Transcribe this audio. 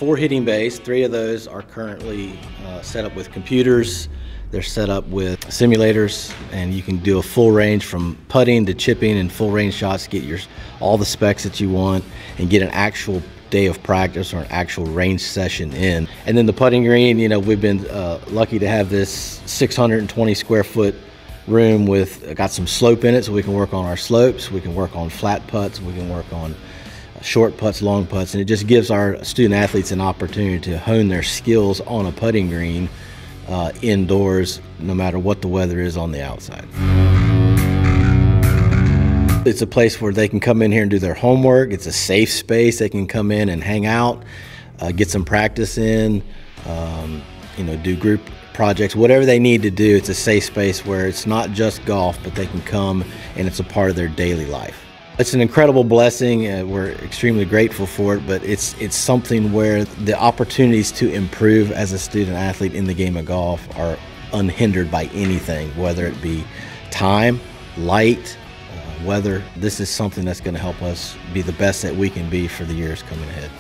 4 hitting bays. 3 of those are currently set up with computers. They're set up with simulators, and you can do a full range from putting to chipping and full range shots, get all the specs that you want, and get an actual day of practice or an actual range session in. And then the putting green, you know, we've been lucky to have this 620 square foot room with got some slope in it, so we can work on our slopes, we can work on flat putts, we can work on short putts, long putts, and it just gives our student athletes an opportunity to hone their skills on a putting green indoors, no matter what the weather is on the outside. It's a place where they can come in here and do their homework. It's a safe space. They can come in and hang out, get some practice in, you know, do group projects, whatever they need to do. It's a safe space where it's not just golf, but they can come and it's a part of their daily life. It's an incredible blessing. We're extremely grateful for it, but it's something where the opportunities to improve as a student athlete in the game of golf are unhindered by anything, whether it be time, light, weather. This is something that's going to help us be the best that we can be for the years coming ahead.